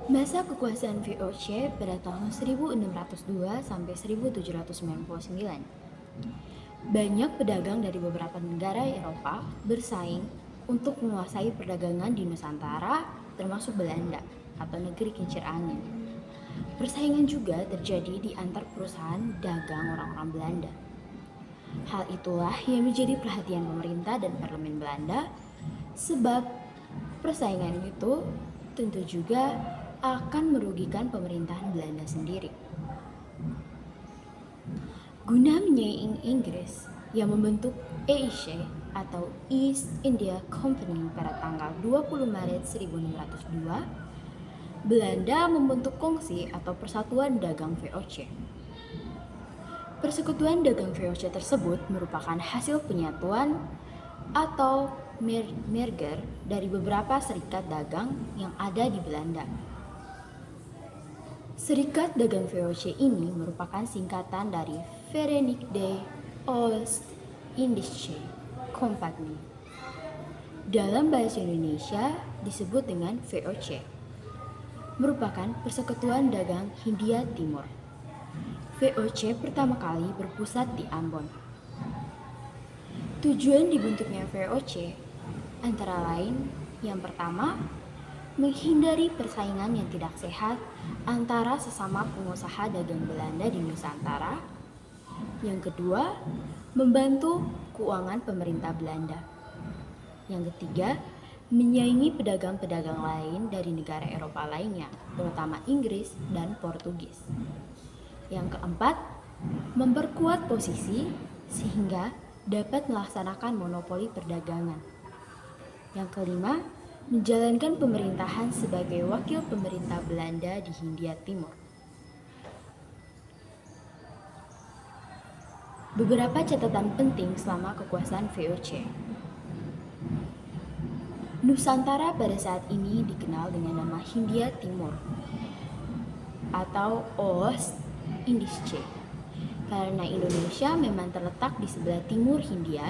Masa kekuasaan VOC pada tahun 1602 sampai 1799. Banyak pedagang dari beberapa negara Eropa bersaing untuk menguasai perdagangan di Nusantara, termasuk Belanda atau negeri kincir angin. Persaingan juga terjadi di antar perusahaan dagang orang-orang Belanda. Hal itulah yang menjadi perhatian pemerintah dan parlemen Belanda, sebab persaingan itu tentu juga akan merugikan pemerintahan Belanda sendiri. Guna menyaingi Inggris yang membentuk EIC atau East India Company pada tanggal 20 Maret 1602, Belanda membentuk kongsi atau Persatuan Dagang VOC. Persekutuan dagang VOC tersebut merupakan hasil penyatuan atau merger dari beberapa serikat dagang yang ada di Belanda. Serikat dagang VOC ini merupakan singkatan dari Verenigde Oost-Indische Compagnie. Dalam bahasa Indonesia disebut dengan VOC. Merupakan Persekutuan Dagang Hindia Timur. VOC pertama kali berpusat di Ambon. Tujuan dibentuknya VOC antara lain yang pertama, menghindari persaingan yang tidak sehat antara sesama pengusaha dagang Belanda di Nusantara. Yang kedua, membantu keuangan pemerintah Belanda. Yang ketiga, menyaingi pedagang-pedagang lain dari negara Eropa lainnya, terutama Inggris dan Portugis. Yang keempat, memperkuat posisi sehingga dapat melaksanakan monopoli perdagangan. Yang kelima, menjalankan pemerintahan sebagai wakil pemerintah Belanda di Hindia Timur. Beberapa catatan penting selama kekuasaan VOC. Nusantara pada saat ini dikenal dengan nama Hindia Timur atau Oost-Indische karena Indonesia memang terletak di sebelah timur Hindia.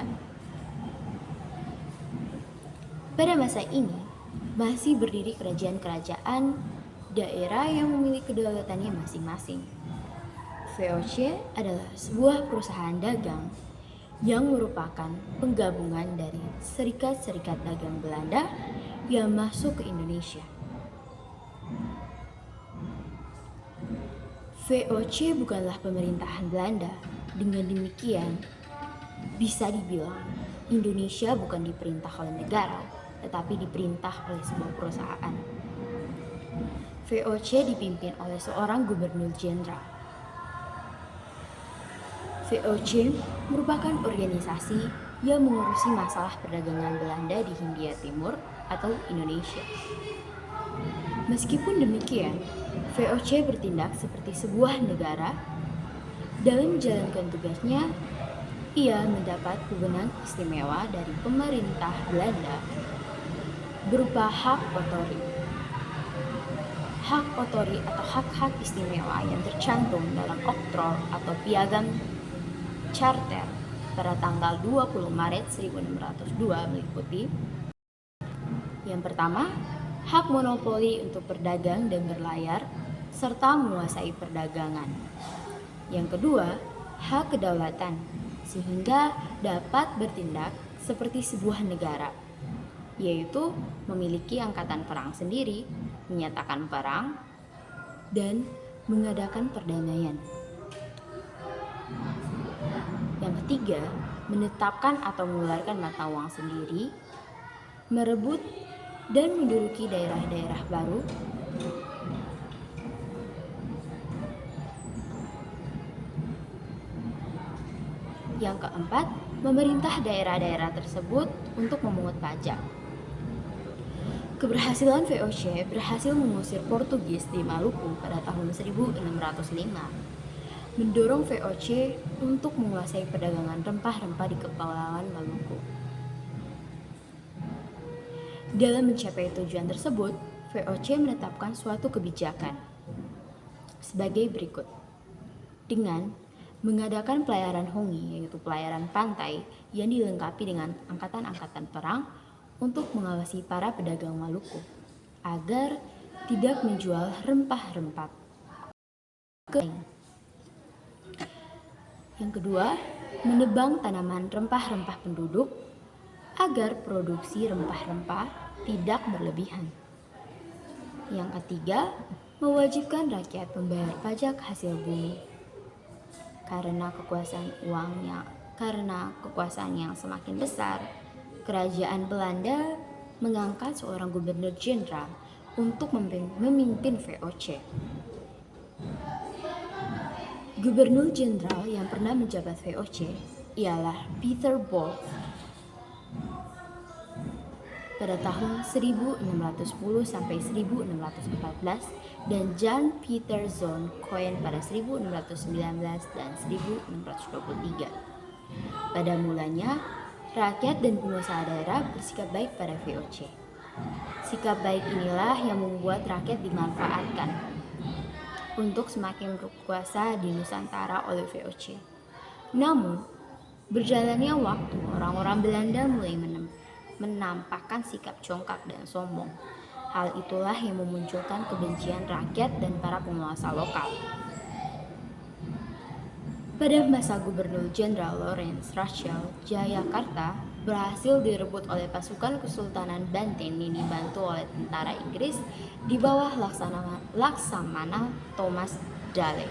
Pada masa ini masih berdiri kerajaan-kerajaan daerah yang memiliki kedaulatannya masing-masing. VOC adalah sebuah perusahaan dagang yang merupakan penggabungan dari serikat-serikat dagang Belanda yang masuk ke Indonesia. VOC bukanlah pemerintahan Belanda. Dengan demikian, bisa dibilang Indonesia bukan diperintah oleh negara, tetapi diperintah oleh sebuah perusahaan. VOC dipimpin oleh seorang gubernur jenderal. VOC merupakan organisasi yang mengurusi masalah perdagangan Belanda di Hindia Timur atau Indonesia. Meskipun demikian, VOC bertindak seperti sebuah negara. Dalam menjalankan tugasnya, ia mendapat wewenang istimewa dari pemerintah Belanda berupa hak otori. Hak otori atau hak-hak istimewa yang tercantum dalam Oktrol atau Piagam Charter pada tanggal 20 Maret 1602 meliputi: yang pertama, hak monopoli untuk berdagang dan berlayar serta menguasai perdagangan. Yang kedua, hak kedaulatan sehingga dapat bertindak seperti sebuah negara, yaitu memiliki angkatan perang sendiri, menyatakan perang, dan mengadakan perdamaian. Yang ketiga, menetapkan atau mengeluarkan mata uang sendiri, merebut dan menduduki daerah-daerah baru, yang keempat, memerintah daerah-daerah tersebut untuk memungut pajak. Keberhasilan VOC berhasil mengusir Portugis di Maluku pada tahun 1605, mendorong VOC untuk menguasai perdagangan rempah-rempah di Kepulauan Maluku. Dalam mencapai tujuan tersebut, VOC menetapkan suatu kebijakan sebagai berikut. Dengan mengadakan pelayaran hongi, yaitu pelayaran pantai yang dilengkapi dengan angkatan-angkatan perang untuk mengawasi para pedagang Maluku agar tidak menjual rempah-rempah. Yang kedua, menebang tanaman rempah-rempah penduduk agar produksi rempah-rempah tidak berlebihan. Yang ketiga, mewajibkan rakyat membayar pajak hasil bumi. Karena kekuasaan yang semakin besar, kerajaan Belanda mengangkat seorang gubernur jenderal untuk memimpin VOC. Gubernur jenderal yang pernah menjabat VOC ialah Peter Wolf pada tahun 1610 sampai 1614 dan Jan Pieter Zoon Koen pada 1619 dan 1623. Pada mulanya, rakyat dan pengusaha daerah bersikap baik pada VOC. Sikap baik inilah yang membuat rakyat dimanfaatkan untuk semakin berkuasa di Nusantara oleh VOC. Namun, berjalannya waktu, orang-orang Belanda mulai menampakkan sikap congkak dan sombong. Hal itulah yang memunculkan kebencian rakyat dan para penguasa lokal. Pada masa Gubernur Jenderal Lawrence Rachel, Jayakarta berhasil direbut oleh pasukan Kesultanan Banten yang dibantu oleh tentara Inggris di bawah Laksamana Thomas Dale.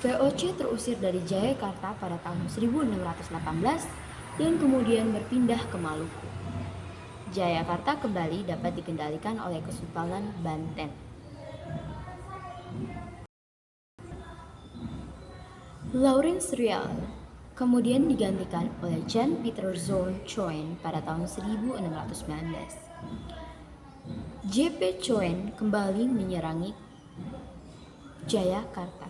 VOC terusir dari Jayakarta pada tahun 1618 dan kemudian berpindah ke Maluku. Jayakarta kembali dapat dikendalikan oleh Kesultanan Banten. Lawrence Riel kemudian digantikan oleh Jan Pieter Zoon Koen pada tahun 1619. J.P. Koen kembali menyerangi Jayakarta.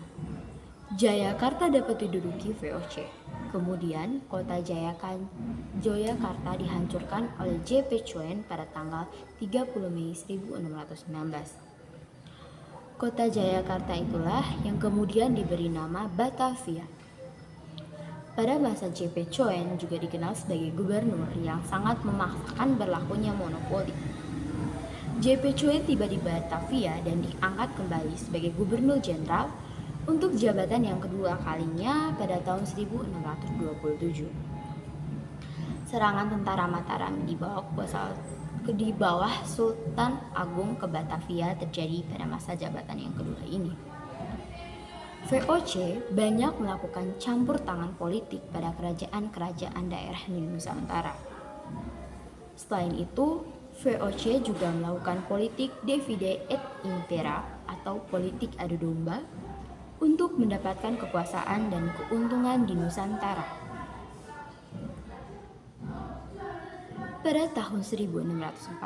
Jayakarta dapat diduduki VOC. Kemudian kota Jayakarta dihancurkan oleh J.P. Koen pada tanggal 30 Mei 1619. Kota Jayakarta itulah yang kemudian diberi nama Batavia. Pada masa J.P. Koen juga dikenal sebagai gubernur yang sangat memaksakan berlakunya monopoli. J.P. Koen tiba di Batavia dan diangkat kembali sebagai gubernur jenderal untuk jabatan yang kedua kalinya pada tahun 1627. Serangan tentara Mataram di bawah Sultan Agung ke Batavia terjadi pada masa jabatan yang kedua ini. VOC banyak melakukan campur tangan politik pada kerajaan-kerajaan daerah di Nusantara. Selain itu, VOC juga melakukan politik divide et impera atau politik adu domba untuk mendapatkan kekuasaan dan keuntungan di Nusantara. Pada tahun 1641,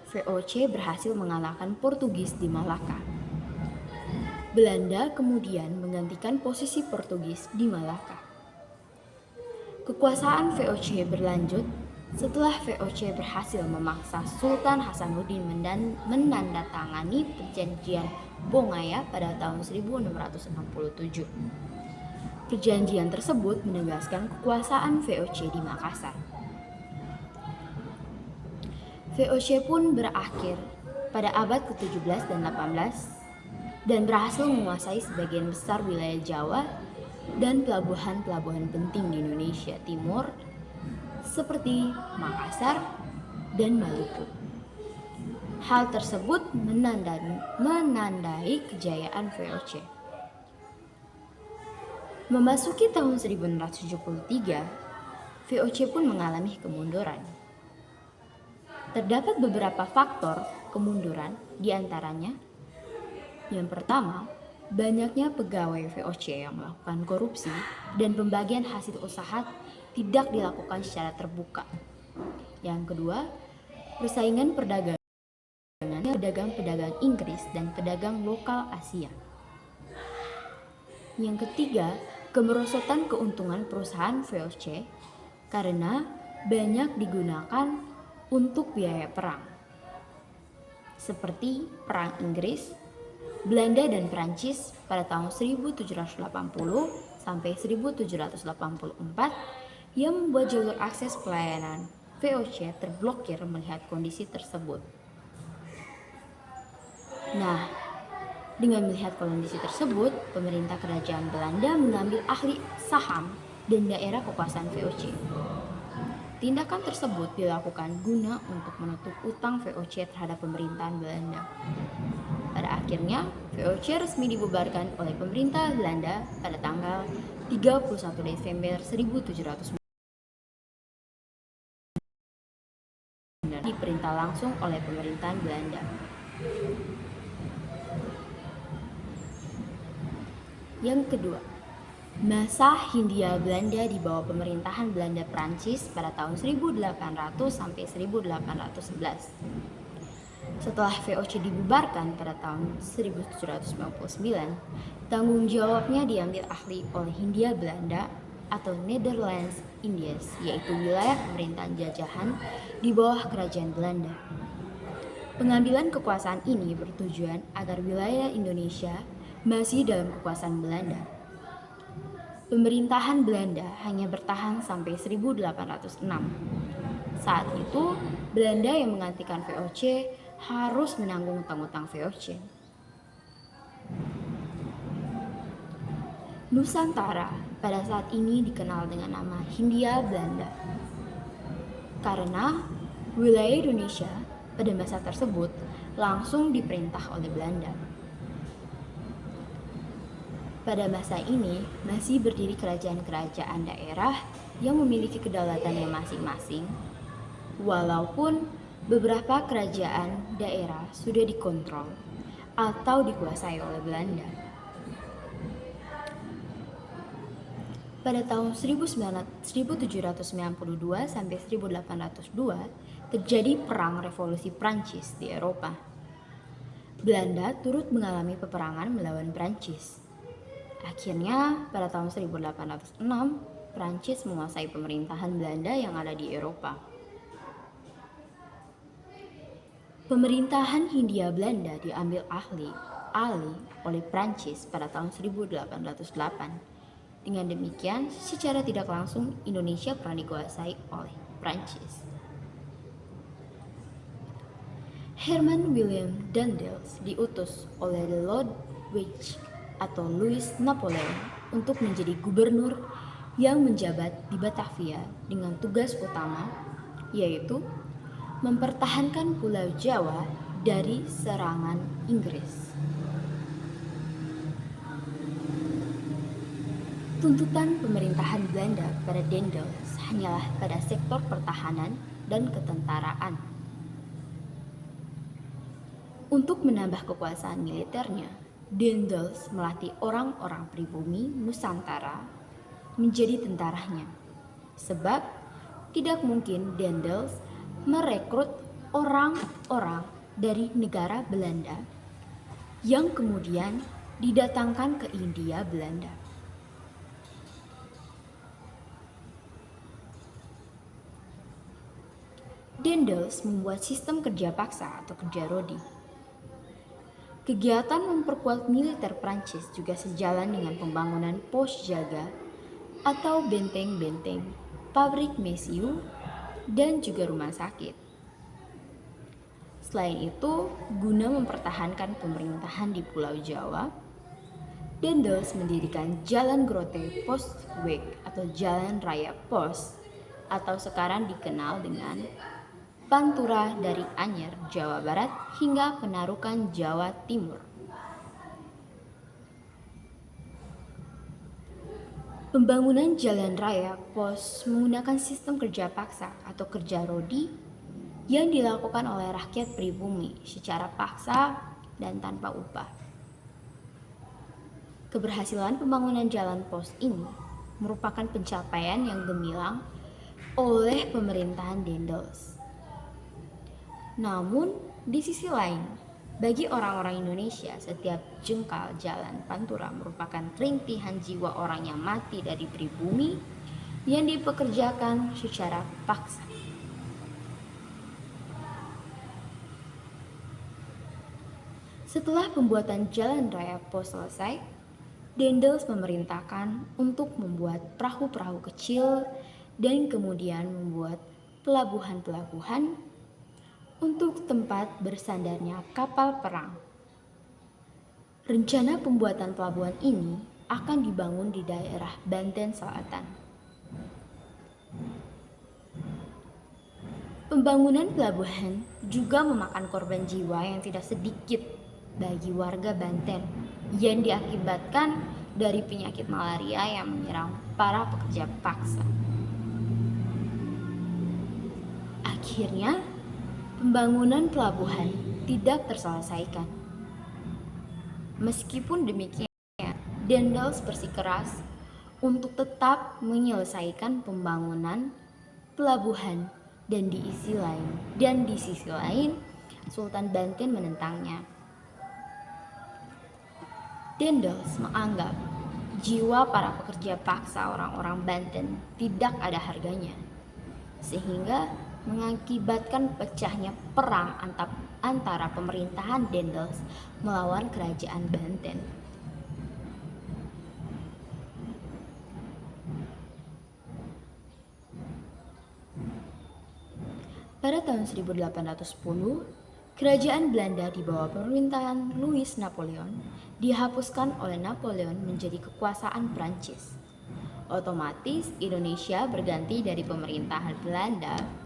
VOC berhasil mengalahkan Portugis di Malaka. Belanda kemudian menggantikan posisi Portugis di Malaka. Kekuasaan VOC berlanjut setelah VOC berhasil memaksa Sultan Hasanuddin menandatangani Perjanjian Bongaya pada tahun 1667. Perjanjian tersebut menegaskan kekuasaan VOC di Makassar. VOC pun berakhir pada abad ke-17 dan 18 dan berhasil menguasai sebagian besar wilayah Jawa dan pelabuhan-pelabuhan penting di Indonesia Timur seperti Makassar dan Maluku. Hal tersebut menandai kejayaan VOC. Memasuki tahun 1673, VOC pun mengalami kemunduran. Terdapat beberapa faktor kemunduran, di antaranya yang pertama, banyaknya pegawai VOC yang melakukan korupsi dan pembagian hasil usaha tidak dilakukan secara terbuka. Yang kedua, persaingan perdagangan pedagang-pedagang Inggris dan pedagang lokal Asia. Yang ketiga, kemerosotan keuntungan perusahaan VOC karena banyak digunakan untuk biaya perang, seperti Perang Inggris, Belanda dan Prancis pada tahun 1780 sampai 1784 yang membuat jalur akses pelayanan VOC terblokir melihat kondisi tersebut. Nah, dengan melihat kondisi tersebut, pemerintah kerajaan Belanda mengambil ahli saham dan daerah kekuasaan VOC. Tindakan tersebut dilakukan guna untuk menutup utang VOC terhadap pemerintahan Belanda. Pada akhirnya, VOC resmi dibubarkan oleh pemerintah Belanda pada tanggal 31 Desember 1799, diperintah langsung oleh pemerintahan Belanda. Yang kedua, masa Hindia Belanda di bawah pemerintahan Belanda Prancis pada tahun 1800 sampai 1811. Setelah VOC dibubarkan pada tahun 1799, tanggung jawabnya diambil alih oleh Hindia Belanda atau Netherlands Indies, yaitu wilayah pemerintahan jajahan di bawah kerajaan Belanda. Pengambilan kekuasaan ini bertujuan agar wilayah Indonesia masih dalam kekuasaan Belanda. Pemerintahan Belanda hanya bertahan sampai 1806. Saat itu, Belanda yang menggantikan VOC harus menanggung utang-utang VOC. Nusantara pada saat ini dikenal dengan nama Hindia Belanda karena wilayah Indonesia pada masa tersebut langsung diperintah oleh Belanda. Pada masa ini masih berdiri kerajaan-kerajaan daerah yang memiliki kedaulatannya masing-masing, walaupun beberapa kerajaan daerah sudah dikontrol atau dikuasai oleh Belanda. Pada tahun 1792 sampai 1802 terjadi perang revolusi Prancis di Eropa. Belanda turut mengalami peperangan melawan Prancis. Akhirnya, pada tahun 1806, Prancis menguasai pemerintahan Belanda yang ada di Eropa. Pemerintahan Hindia Belanda diambil alih oleh Prancis pada tahun 1808. Dengan demikian, secara tidak langsung Indonesia pernah dikuasai oleh Prancis. Herman William Daendels diutus oleh Ludwig atau Louis Napoleon untuk menjadi gubernur yang menjabat di Batavia dengan tugas utama yaitu mempertahankan Pulau Jawa dari serangan Inggris. Tuntutan pemerintahan Belanda pada Daendels hanyalah pada sektor pertahanan dan ketentaraan. Untuk menambah kekuasaan militernya, Daendels melatih orang-orang pribumi Nusantara menjadi tentaranya. Sebab tidak mungkin Daendels merekrut orang-orang dari negara Belanda yang kemudian didatangkan ke Hindia Belanda. Daendels membuat sistem kerja paksa atau kerja rodi. Kegiatan memperkuat militer Prancis juga sejalan dengan pembangunan pos jaga atau benteng-benteng, pabrik mesiu, dan juga rumah sakit. Selain itu, guna mempertahankan pemerintahan di Pulau Jawa, Daendels mendirikan Jalan Grote Postweg atau Jalan Raya Pos atau sekarang dikenal dengan Pantura dari Anyer, Jawa Barat hingga Penarukan, Jawa Timur. Pembangunan jalan raya pos menggunakan sistem kerja paksa atau kerja rodi yang dilakukan oleh rakyat pribumi secara paksa dan tanpa upah. Keberhasilan pembangunan jalan pos ini merupakan pencapaian yang gemilang oleh pemerintahan Daendels. Namun, di sisi lain, bagi orang-orang Indonesia, setiap jengkal jalan Pantura merupakan rintihan jiwa orang yang mati dari pribumi yang dipekerjakan secara paksa. Setelah pembuatan jalan raya pos selesai, Daendels memerintahkan untuk membuat perahu-perahu kecil dan kemudian membuat pelabuhan-pelabuhan untuk tempat bersandarnya kapal perang. Rencana pembuatan pelabuhan ini akan dibangun di daerah Banten Selatan. Pembangunan pelabuhan juga memakan korban jiwa yang tidak sedikit bagi warga Banten yang diakibatkan dari penyakit malaria yang menyerang para pekerja paksa. Akhirnya, pembangunan pelabuhan tidak terselesaikan. Meskipun demikian, Daendels bersikeras untuk tetap menyelesaikan pembangunan pelabuhan dan di sisi lain Sultan Banten menentangnya. Daendels menganggap jiwa para pekerja paksa orang-orang Banten tidak ada harganya, sehingga mengakibatkan pecahnya perang antara pemerintahan Daendels melawan kerajaan Banten. Pada tahun 1810, kerajaan Belanda di bawah pemerintahan Louis Napoleon dihapuskan oleh Napoleon menjadi kekuasaan Prancis. Otomatis Indonesia berganti dari pemerintahan Belanda.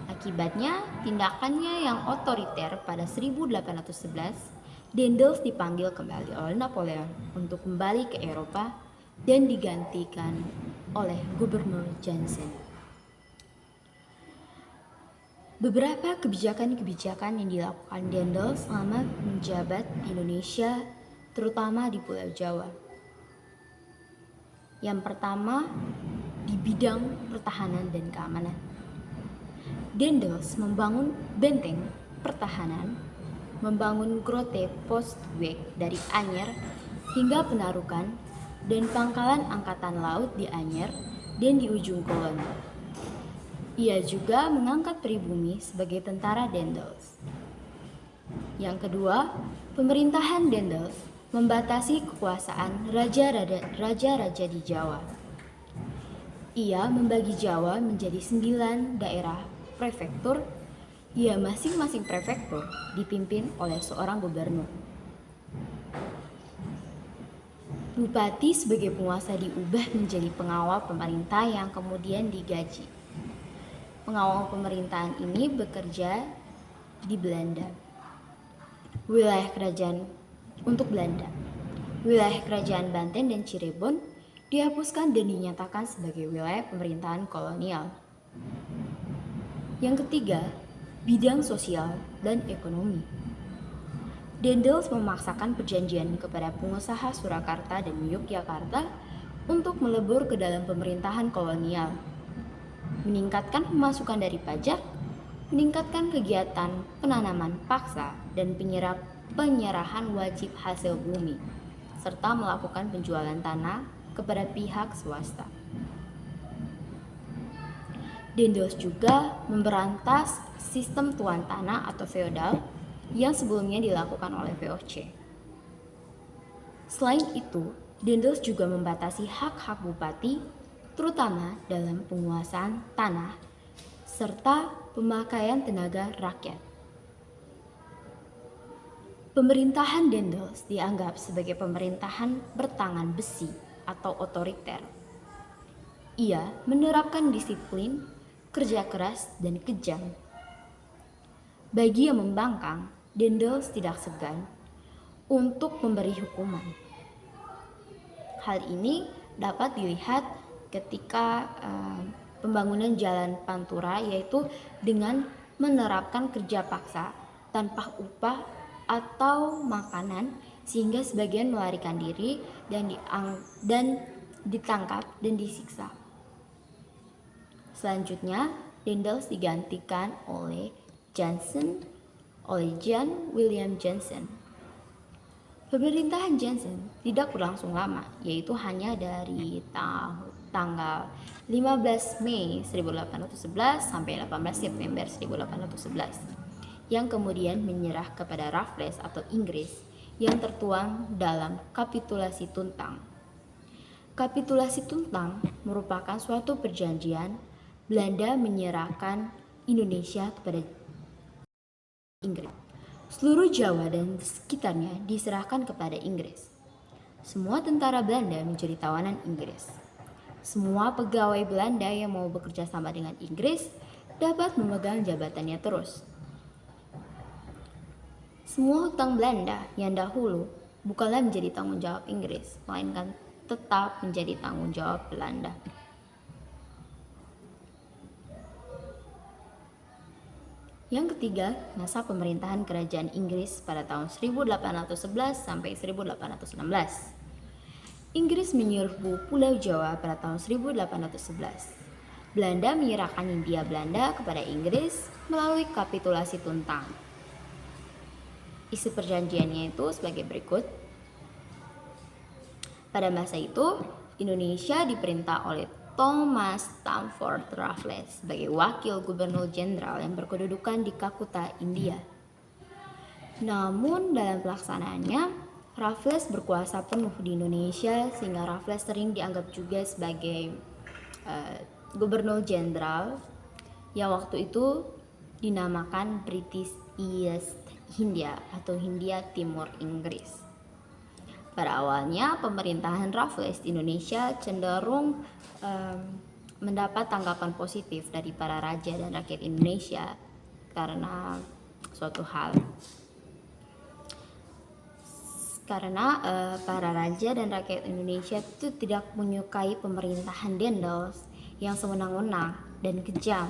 Akibatnya, tindakannya yang otoriter pada 1811, Daendels dipanggil kembali oleh Napoleon untuk kembali ke Eropa dan digantikan oleh Gubernur Jansen. Beberapa kebijakan-kebijakan yang dilakukan Daendels selama menjabat di Indonesia, terutama di Pulau Jawa. Yang pertama, di bidang pertahanan dan keamanan. Daendels membangun benteng pertahanan, membangun grote Postweg dari Anyer hingga Penarukan, dan pangkalan angkatan laut di Anyer dan di ujung Kulon. Ia juga mengangkat pribumi sebagai tentara Daendels. Yang kedua, pemerintahan Daendels membatasi kekuasaan raja-raja di Jawa. Ia membagi Jawa menjadi 9 daerah prefektur. Masing-masing prefektur dipimpin oleh seorang gubernur. Bupati sebagai penguasa diubah menjadi pengawal pemerintah yang kemudian digaji. Pengawal pemerintahan ini bekerja di Belanda. Wilayah kerajaan untuk Belanda. Wilayah kerajaan Banten dan Cirebon dihapuskan dan dinyatakan sebagai wilayah pemerintahan kolonial. Yang ketiga, bidang sosial dan ekonomi. Daendels memaksakan perjanjian kepada pengusaha Surakarta dan Yogyakarta untuk melebur ke dalam pemerintahan kolonial, meningkatkan pemasukan dari pajak, meningkatkan kegiatan penanaman paksa dan penyerahan wajib hasil bumi, serta melakukan penjualan tanah kepada pihak swasta. Daendels juga memberantas sistem tuan tanah atau feodal yang sebelumnya dilakukan oleh VOC. Selain itu, Daendels juga membatasi hak-hak bupati, terutama dalam penguasaan tanah, serta pemakaian tenaga rakyat. Pemerintahan Daendels dianggap sebagai pemerintahan bertangan besi atau otoriter. Ia menerapkan disiplin, kerja keras, dan kejam. Bagi yang membangkang, Daendels tidak segan untuk memberi hukuman. Hal ini dapat dilihat ketika pembangunan jalan Pantura, yaitu dengan menerapkan kerja paksa tanpa upah atau makanan, sehingga sebagian melarikan diri dan ditangkap dan disiksa. Selanjutnya, Daendels digantikan oleh John William Jansen. Pemerintahan Jansen tidak berlangsung lama, yaitu hanya dari tanggal 15 Mei 1811 sampai 18 September 1811, yang kemudian menyerah kepada Raffles atau Inggris yang tertuang dalam Kapitulasi Tuntang. Kapitulasi Tuntang merupakan suatu perjanjian Belanda menyerahkan Indonesia kepada Inggris. Seluruh Jawa dan sekitarnya diserahkan kepada Inggris. Semua tentara Belanda menjadi tawanan Inggris. Semua pegawai Belanda yang mau bekerja sama dengan Inggris dapat memegang jabatannya terus. Semua hutang Belanda yang dahulu bukanlah menjadi tanggung jawab Inggris, melainkan tetap menjadi tanggung jawab Belanda. Yang ketiga, masa pemerintahan kerajaan Inggris pada tahun 1811 sampai 1816. Inggris menyerbu Pulau Jawa pada tahun 1811. Belanda menyerahkan Hindia Belanda kepada Inggris melalui kapitulasi Tuntang. Isi perjanjiannya itu sebagai berikut. Pada masa itu, Indonesia diperintah oleh Thomas Stamford Raffles sebagai wakil gubernur jenderal yang berkedudukan di Kalkutta, India. Namun dalam pelaksanaannya, Raffles berkuasa penuh di Indonesia sehingga Raffles sering dianggap juga sebagai gubernur jenderal yang waktu itu dinamakan British East India atau Hindia Timur Inggris. Pada awalnya pemerintahan Raffles di Indonesia cenderung mendapat tanggapan positif dari para raja dan rakyat Indonesia karena suatu hal. Karena para raja dan rakyat Indonesia itu tidak menyukai pemerintahan Dendels yang sewenang-wenang dan kejam.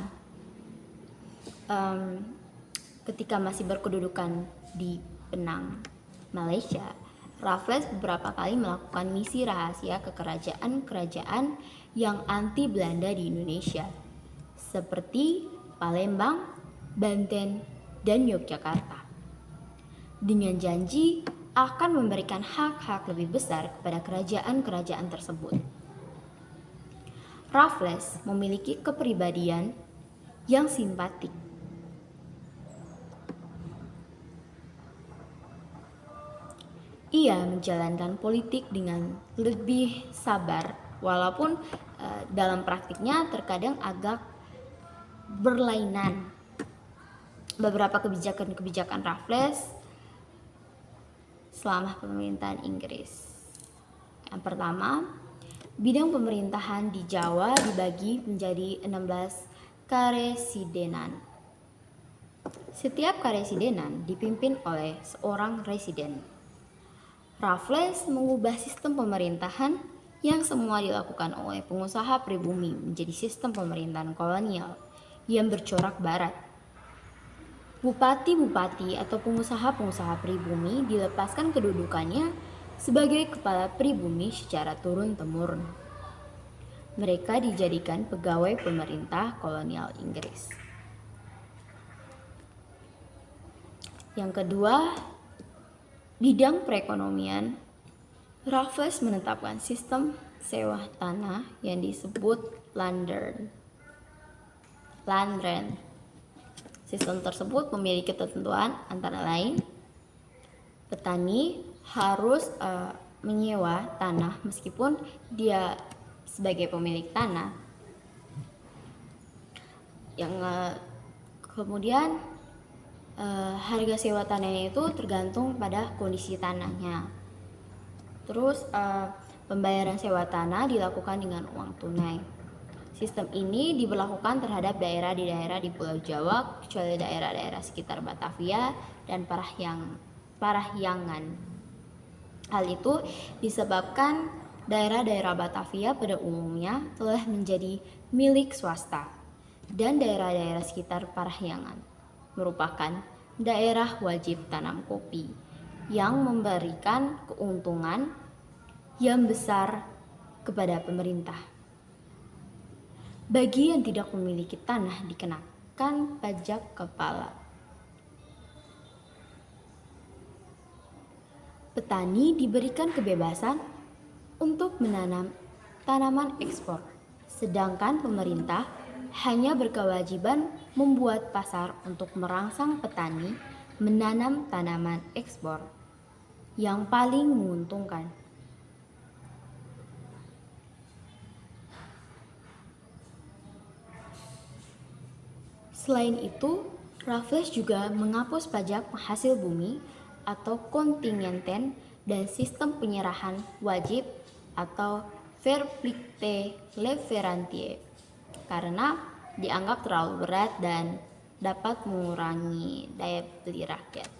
Ketika masih berkedudukan di Penang, Malaysia, Raffles beberapa kali melakukan misi rahasia ke kerajaan-kerajaan yang anti Belanda di Indonesia, seperti Palembang, Banten, dan Yogyakarta, dengan janji akan memberikan hak-hak lebih besar kepada kerajaan-kerajaan tersebut. Raffles memiliki kepribadian yang simpatik. Ia menjalankan politik dengan lebih sabar, walaupun dalam praktiknya terkadang agak berlainan. Beberapa kebijakan-kebijakan Raffles selama pemerintahan Inggris. Yang pertama, bidang pemerintahan di Jawa dibagi menjadi 16 karesidenan. Setiap karesidenan dipimpin oleh seorang residen. Raffles mengubah sistem pemerintahan yang semua dilakukan oleh pengusaha pribumi menjadi sistem pemerintahan kolonial yang bercorak barat. Bupati-bupati atau pengusaha-pengusaha pribumi dilepaskan kedudukannya sebagai kepala pribumi secara turun-temurun. Mereka dijadikan pegawai pemerintah kolonial Inggris. Yang kedua, bidang perekonomian. Raffles menetapkan sistem sewa tanah yang disebut land rent. Sistem tersebut memiliki ketentuan antara lain petani harus menyewa tanah meskipun dia sebagai pemilik tanah. Yang kemudian harga sewa tanahnya itu tergantung pada kondisi tanahnya. Terus pembayaran sewa tanah dilakukan dengan uang tunai. Sistem ini diberlakukan terhadap daerah di Pulau Jawa, kecuali daerah-daerah sekitar Batavia dan Parahyangan. Hal itu disebabkan daerah-daerah Batavia pada umumnya telah menjadi milik swasta dan daerah-daerah sekitar Parahyangan merupakan daerah wajib tanam kopi yang memberikan keuntungan yang besar kepada pemerintah. Bagi yang tidak memiliki tanah dikenakan pajak kepala. Petani diberikan kebebasan untuk menanam tanaman ekspor, sedangkan pemerintah hanya berkewajiban membuat pasar untuk merangsang petani menanam tanaman ekspor yang paling menguntungkan. Selain itu, Raffles juga menghapus pajak penghasil bumi atau kontingenten dan sistem penyerahan wajib atau verplichte leverantie karena dianggap terlalu berat dan dapat mengurangi daya beli rakyat.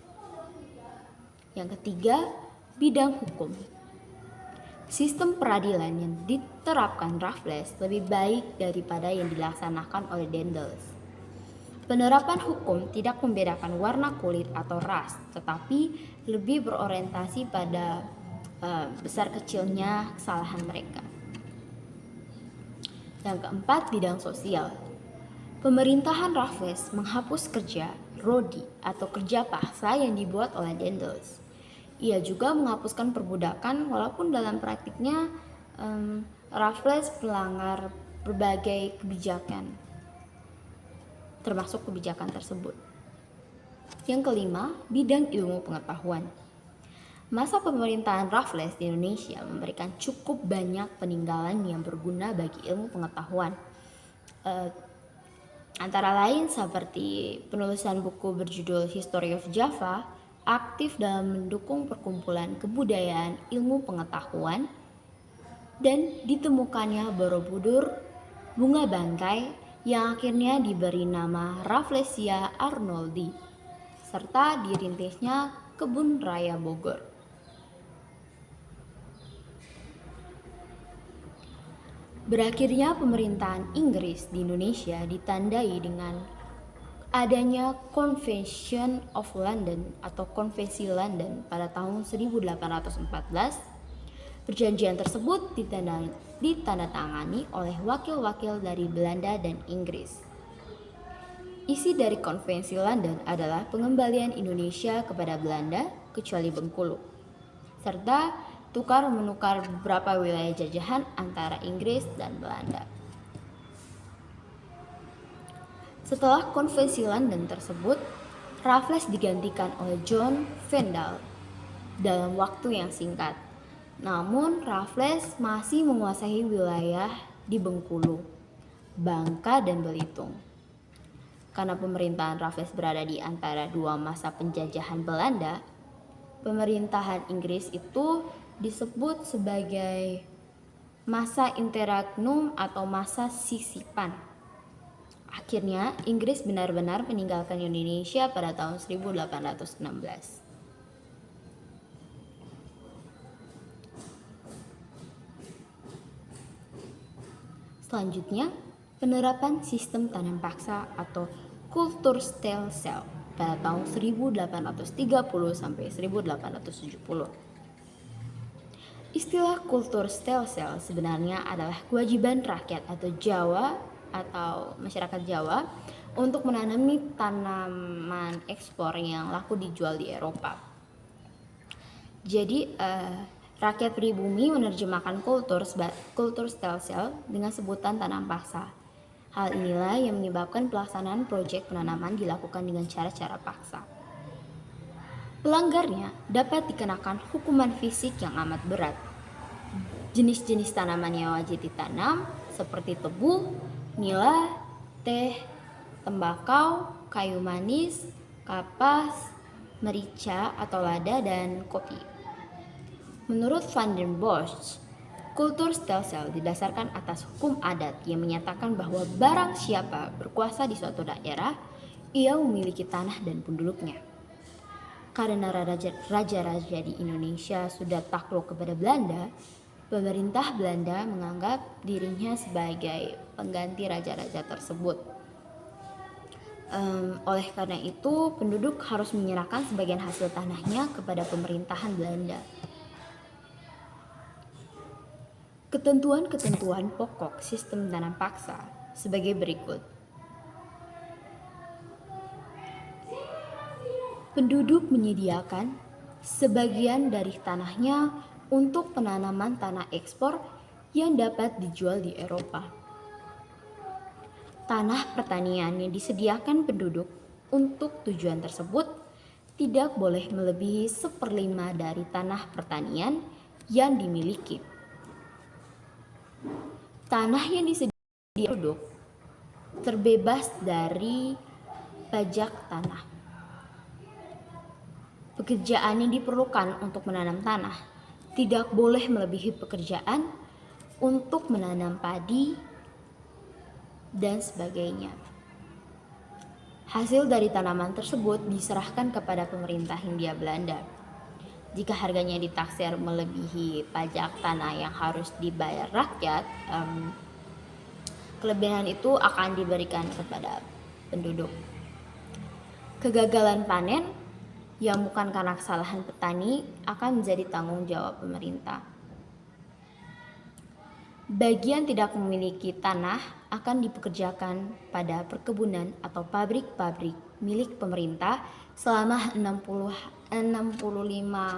Yang ketiga, bidang hukum. Sistem peradilan yang diterapkan Raffles lebih baik daripada yang dilaksanakan oleh Daendels. Penerapan hukum tidak membedakan warna kulit atau ras, tetapi lebih berorientasi pada besar kecilnya kesalahan mereka. Yang keempat, bidang sosial. Pemerintahan Raffles menghapus kerja rodi atau kerja paksa yang dibuat oleh Daendels. Ia juga menghapuskan perbudakan, walaupun dalam praktiknya Raffles melanggar berbagai kebijakan, termasuk kebijakan tersebut. Yang kelima, bidang ilmu pengetahuan. Masa pemerintahan Raffles di Indonesia memberikan cukup banyak peninggalan yang berguna bagi ilmu pengetahuan. Antara lain seperti penulisan buku berjudul History of Java, aktif dalam mendukung perkumpulan kebudayaan ilmu pengetahuan, dan ditemukannya Borobudur, bunga bangkai, yang akhirnya diberi nama Rafflesia arnoldi, serta dirintisnya Kebun Raya Bogor. Berakhirnya pemerintahan Inggris di Indonesia ditandai dengan adanya Convention of London atau Konvensi London pada tahun 1814. Perjanjian tersebut ditandatangani oleh wakil-wakil dari Belanda dan Inggris. Isi dari Konvensi London adalah pengembalian Indonesia kepada Belanda kecuali Bengkulu, serta tukar-menukar beberapa wilayah jajahan antara Inggris dan Belanda. Setelah Konvensi London tersebut, Raffles digantikan oleh John Vandal dalam waktu yang singkat. Namun Raffles masih menguasai wilayah di Bengkulu, Bangka, dan Belitung. Karena pemerintahan Raffles berada di antara dua masa penjajahan Belanda, pemerintahan Inggris itu disebut sebagai masa interregnum atau masa sisipan. Akhirnya Inggris benar-benar meninggalkan Indonesia pada tahun 1816. Selanjutnya, penerapan sistem tanam paksa atau Kulturstelsel pada tahun 1830 sampai 1870. Istilah Kulturstelsel sebenarnya adalah kewajiban rakyat atau Jawa atau masyarakat Jawa untuk menanami tanaman ekspor yang laku dijual di Eropa. Jadi rakyat pribumi menerjemahkan Kulturstelsel dengan sebutan tanam paksa. Hal inilah yang menyebabkan pelaksanaan proyek penanaman dilakukan dengan cara-cara paksa. Pelanggarnya dapat dikenakan hukuman fisik yang amat berat. Jenis-jenis tanaman yang wajib ditanam seperti tebu, nila, teh, tembakau, kayu manis, kapas, merica atau lada, dan kopi. Menurut Van den Bosch, Kulturstelsel didasarkan atas hukum adat yang menyatakan bahwa barang siapa berkuasa di suatu daerah, ia memiliki tanah dan penduduknya. Karena raja-raja di Indonesia sudah takluk kepada Belanda, pemerintah Belanda menganggap dirinya sebagai pengganti raja-raja tersebut. Oleh karena itu, penduduk harus menyerahkan sebagian hasil tanahnya kepada pemerintahan Belanda. Ketentuan-ketentuan pokok sistem tanam paksa sebagai berikut. Penduduk menyediakan sebagian dari tanahnya untuk penanaman tanah ekspor yang dapat dijual di Eropa. Tanah pertanian yang disediakan penduduk untuk tujuan tersebut tidak boleh melebihi 1/5 dari tanah pertanian yang dimiliki. Tanah yang disediakan penduduk terbebas dari pajak tanah. Pekerjaan yang diperlukan untuk menanam tanah tidak boleh melebihi pekerjaan untuk menanam padi dan sebagainya. Hasil dari tanaman tersebut diserahkan kepada pemerintah Hindia Belanda. Jika harganya ditaksir melebihi pajak tanah yang harus dibayar rakyat, kelebihan itu akan diberikan kepada penduduk. Kegagalan panen yang bukan karena kesalahan petani akan menjadi tanggung jawab pemerintah. Bagi yang tidak memiliki tanah akan dipekerjakan pada perkebunan atau pabrik-pabrik milik pemerintah selama 65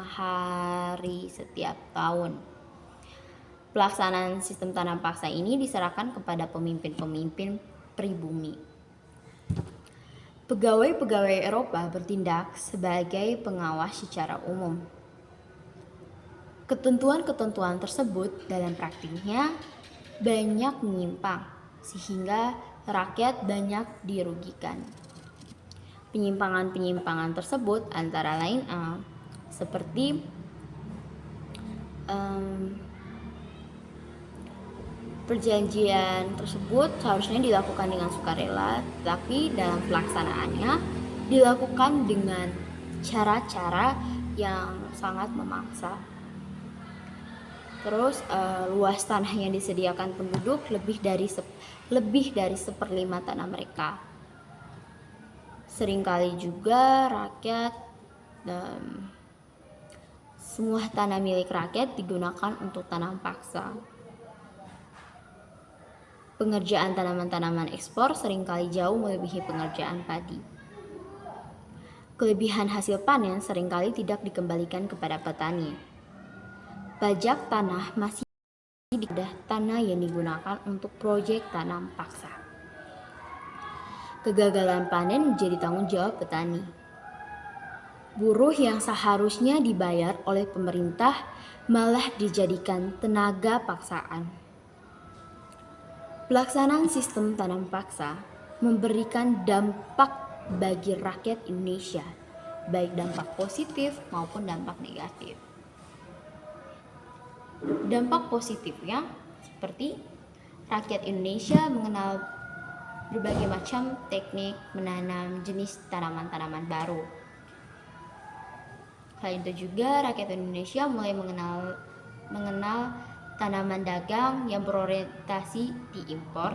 hari setiap tahun. Pelaksanaan sistem tanam paksa ini diserahkan kepada pemimpin-pemimpin pribumi. Pegawai-pegawai Eropa bertindak sebagai pengawas secara umum. Ketentuan-ketentuan tersebut dalam praktiknya banyak menyimpang, sehingga rakyat banyak dirugikan. Penyimpangan-penyimpangan tersebut antara lain seperti perjanjian tersebut seharusnya dilakukan dengan sukarela, tetapi dalam pelaksanaannya dilakukan dengan cara-cara yang sangat memaksa. Terus luas tanah yang disediakan penduduk lebih dari 1/5 tanah mereka. Seringkali juga rakyat semua tanah milik rakyat digunakan untuk tanam paksa. Pengerjaan tanaman-tanaman ekspor seringkali jauh melebihi pengerjaan padi. Kelebihan hasil panen seringkali tidak dikembalikan kepada petani. Pajak tanah masih ada tanah yang digunakan untuk proyek tanam paksa. Kegagalan panen menjadi tanggung jawab petani. Buruh yang seharusnya dibayar oleh pemerintah malah dijadikan tenaga paksaan. Pelaksanaan sistem tanam paksa memberikan dampak bagi rakyat Indonesia, baik dampak positif maupun dampak negatif. Dampak positifnya seperti rakyat Indonesia mengenal berbagai macam teknik menanam jenis tanaman-tanaman baru. Selain itu juga rakyat Indonesia mulai mengenal tanaman dagang yang berorientasi diimpor.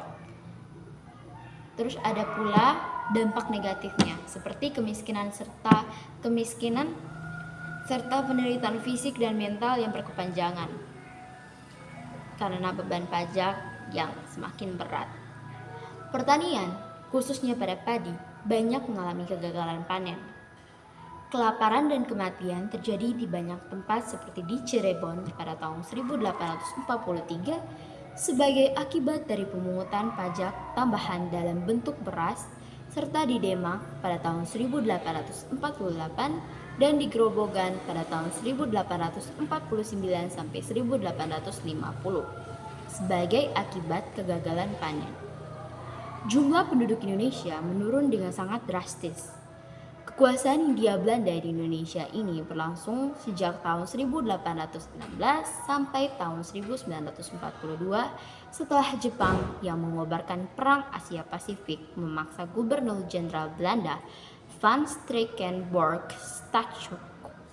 Terus ada pula dampak negatifnya seperti kemiskinan serta penderitaan fisik dan mental yang berkepanjangan karena beban pajak yang semakin berat. Pertanian, khususnya pada padi, banyak mengalami kegagalan panen. Kelaparan dan kematian terjadi di banyak tempat seperti di Cirebon pada tahun 1843 sebagai akibat dari pemungutan pajak tambahan dalam bentuk beras, serta di Demak pada tahun 1848 dan di Grobogan pada tahun 1849 sampai 1850 sebagai akibat kegagalan panen. Jumlah penduduk Indonesia menurun dengan sangat drastis. Kekuasaan Hindia Belanda di Indonesia ini berlangsung sejak tahun 1816 sampai tahun 1942 setelah Jepang yang mengobarkan Perang Asia Pasifik memaksa Gubernur Jenderal Belanda Van Strakenborg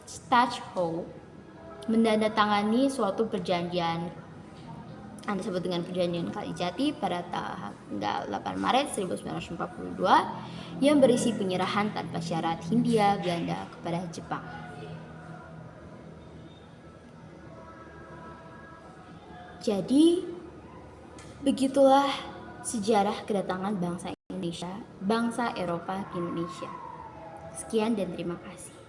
Stachel menandatangani suatu perjanjian yang disebut dengan Perjanjian Kalijati pada tanggal 8 Maret 1942 yang berisi penyerahan tanpa syarat Hindia Belanda kepada Jepang. Jadi, begitulah sejarah kedatangan bangsa Indonesia, bangsa Eropa di Indonesia. Sekian dan terima kasih.